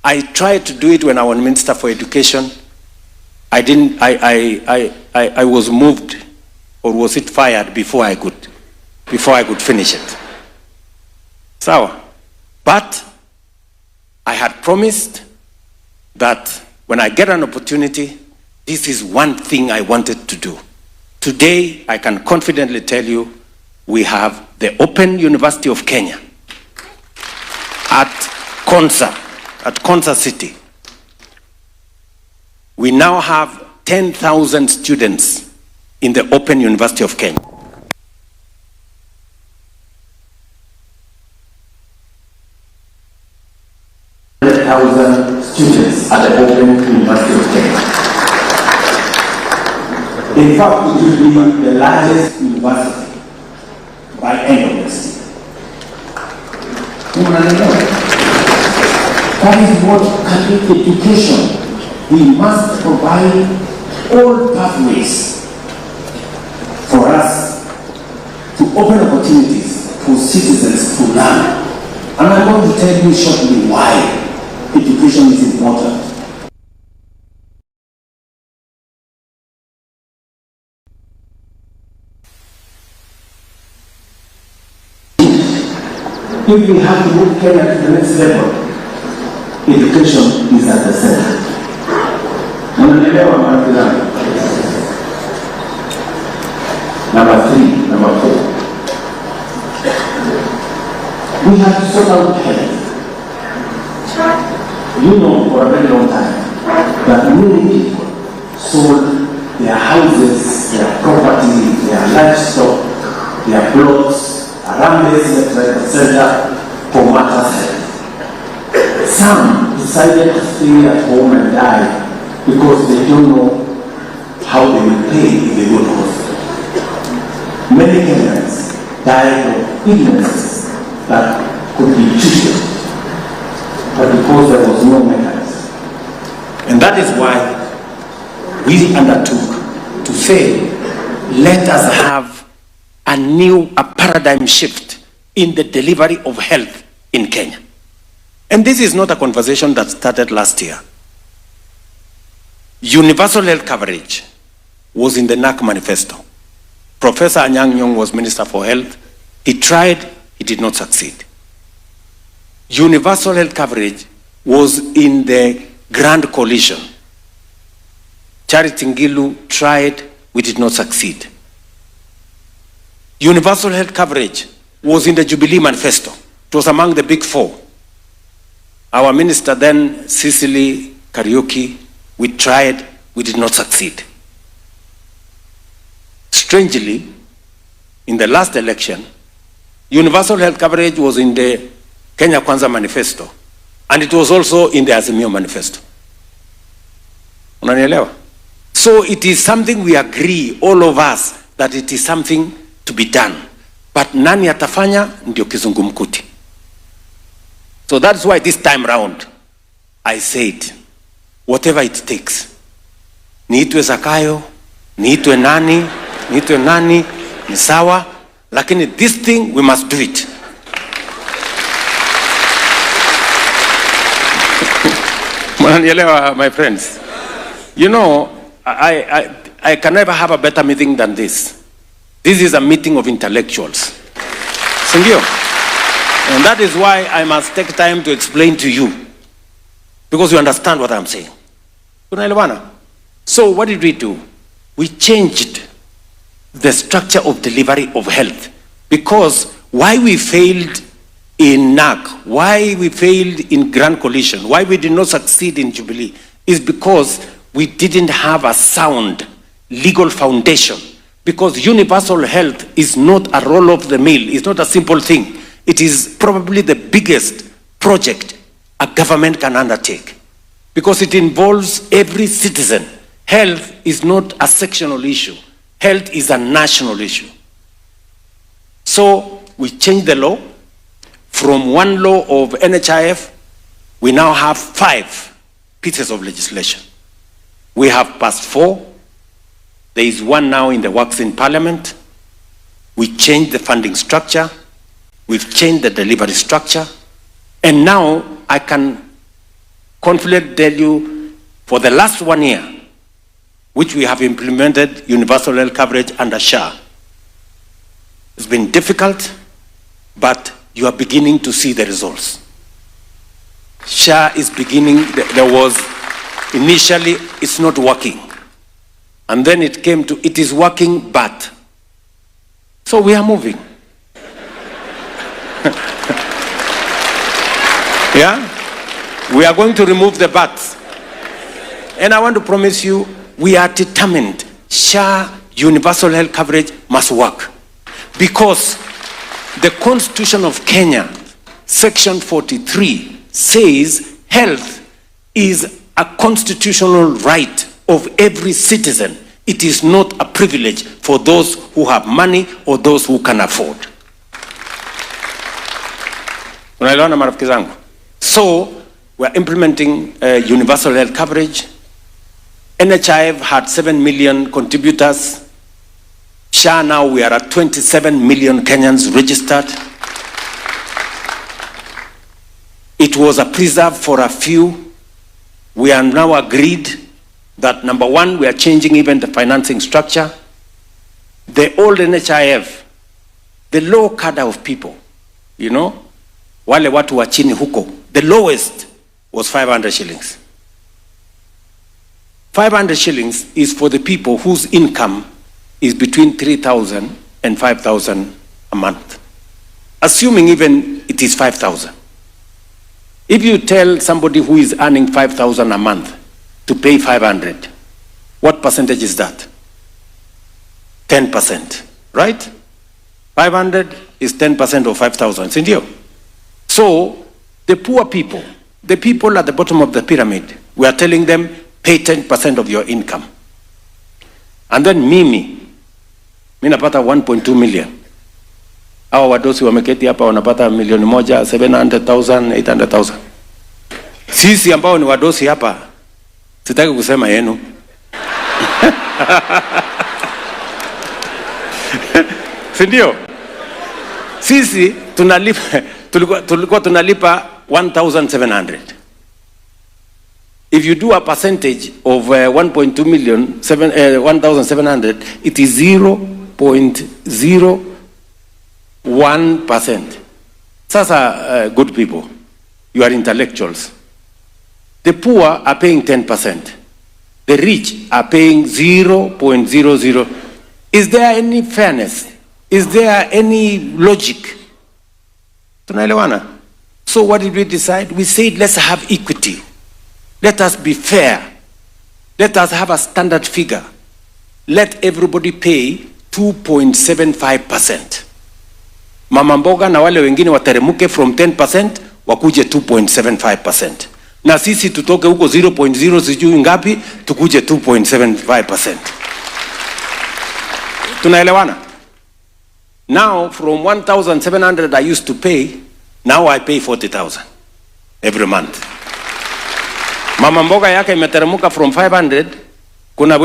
I tried to do it when I was Minister for Education. I was moved, or was it fired before I could finish it. Sawa. But I had promised that when I get an opportunity, this is one thing I wanted to do. Today, I can confidently tell you, we have the Open University of Kenya at Konza City. We now have 10,000 students in the Open University of Kenya. Students at the Open University of Kenya. In fact, it will be the largest university by end of next year. That is what Catholic education. We must provide all pathways for us to open opportunities for citizens to learn. And I'm going to tell you shortly why education is important. If we have to move Kenya to the next level, education is at the center. Number 3, number 4. We have to sort out health. You know for a very long time that many people sold their houses, their property, their livestock, their plots, around this center for matters health. Some decided to stay at home and die because they don't know how they will pay if they go to hospital. Many Kenyans died of illnesses that could be treated, but because there was no mechanism. And that is why we undertook to say, let us have a paradigm shift in the delivery of health in Kenya. And this is not a conversation that started last year. Universal health coverage was in the NAC manifesto. Professor Anyang' Nyong'o was Minister for Health. He tried, he did not succeed. Universal health coverage was in the Grand Coalition. Charity Ngilu tried, we did not succeed. Universal health coverage was in the Jubilee manifesto. It was among the big 4. Our minister then, Cecily Kariuki, we tried, we did not succeed. Strangely, in the last election, universal health coverage was in the Kenya Kwanza manifesto, and it was also in the Azimio manifesto. Unanielewa? So it is something we agree, all of us, that it is something to be done. But nani atafanya ndio kizungumkuti. So that's why this time round, I said, whatever it takes. Niitwe Zakayo, niitwe nani, ni sawa, lakini this thing, we must do it. My friends, you know, I can never have a better meeting than this. This is a meeting of intellectuals. Sindio? And that is why I must take time to explain to you, because you understand what I'm saying. So what did we do? We changed the structure of delivery of health, because why we failed in NAC, why we failed in Grand Coalition, why we did not succeed in Jubilee, is because we didn't have a sound legal foundation. Because universal health is not a roll of the mill, it's not a simple thing. It is probably the biggest project a government can undertake, because it involves every citizen. Health is not a sectional issue. Health is a national issue. So we changed the law. From one law of NHIF, we now have 5 pieces of legislation. We have passed 4. There is one now in the works in Parliament. We changed the funding structure. We've changed the delivery structure. And now I can confidently tell you, for the last 1 year, which we have implemented universal health coverage under SHA, it's been difficult, but you are beginning to see the results. SHA is beginning, there was initially, it's not working. And then it came to, it is working, but. So we are moving. Yeah? We are going to remove the buts. And I want to promise you, we are determined. SHA universal health coverage must work. Because the Constitution of Kenya, Section 43, says health is a constitutional right of every citizen. It is not a privilege for those who have money or those who can afford. Unaelewana marafiki zangu? So, we're implementing universal health coverage. NHIF had 7 million contributors. SHA now we are at 27 million Kenyans registered. It was a preserve for a few. We are now agreed that number one, we are changing even the financing structure. The old NHIF, the low cadre of people, you know, wale watu wa chini huko, the lowest was 500 shillings. 500 shillings is for the people whose income is between 3,000 and 5,000 a month. Assuming even it is 5,000. If you tell somebody who is earning 5,000 a month to pay 500, what percentage is that? 10%, right? 500 is 10% of 5,000, isn't it? So, the poor people, the people at the bottom of the pyramid, we are telling them, pay 10% of your income. And then mimi napata 1.2 million. Hawa wadosi wameketi hapa wanapata 1,100,000, 700,000, 800,000. Sisi ambao ni wadosi hapa, sitaki kusema yenu. Sindio? Sisi tulikuwa tunalipa 1,700. If you do a percentage of 1.2 million, 1,700, it is 0.01%. Sasa, good people, you are intellectuals. The poor are paying 10%. The rich are paying 0.00. Is there any fairness? Is there any logic? Tunaelewana? So what did we decide? We said, let's have equity. Let us be fair. Let us have a standard figure. Let everybody pay 2.75%. Mama mboga na wale wengine wateremuke from 10% wakuje 2.75%. Na sisi tutoke huko 0.0 sijui ngapi tukuje 2.75%. Tunaelewana? Now from 1,700 I used to pay, now I pay 40,000 every month. Mama mboga yake imeteremuka from 500, kuna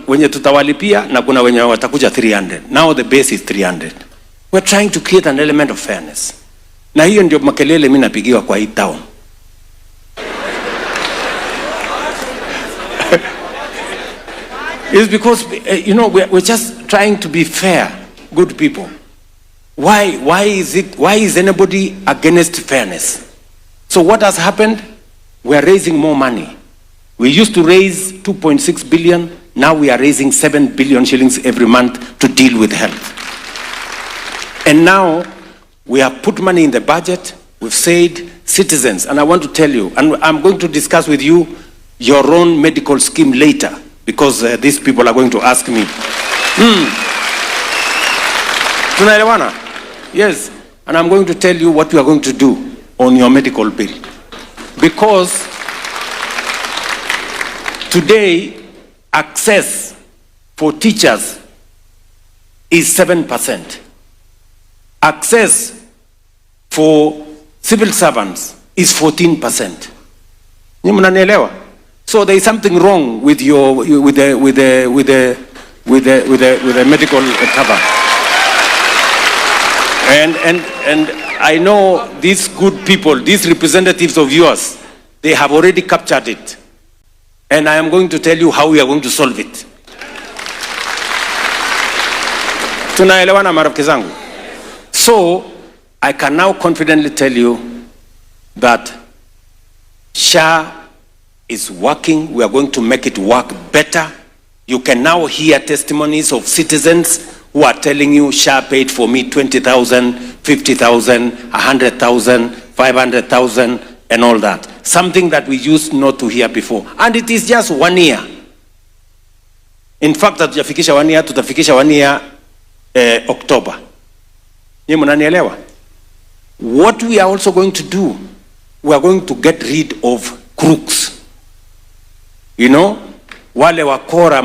wenye tutawalipia na kuna wenye watakuja 300. Now the base is 300. We're trying to create an element of fairness. Na hiyo ndio makelele mimi napigiwa kwa hii town. It's because, you know, we're just trying to be fair, good people. Why is anybody against fairness? So what has happened? We are raising more money. We used to raise 2.6 billion. Now we are raising 7 billion shillings every month to deal with health. And now we have put money in the budget. We've said citizens, and I want to tell you, and I'm going to discuss with you your own medical scheme later, because these people are going to ask me. Tunaelewana? Yes, and I'm going to tell you what we are going to do on your medical bill. Because today, access for teachers is 7%. Access for civil servants is 14%. Ni mnanielewa? So there is something wrong with the medical cover. And I know these good people, these representatives of yours, They have already captured it. And I am going to tell you how we are going to solve it. Tunaelewana marafiki zangu? So, I can now confidently tell you that SHA is working. We are going to make it work better. You can now hear testimonies of citizens who are telling you SHA paid for me 20,000, 50,000, 100,000, 500,000 and all that. Something that we used not to hear before. And it is just 1 year. In fact, tutafikisha 1 year, tutafikisha 1 year October. Ni mnanielewa? What we are also going to do, we are going to get rid of crooks. You know, wale wakora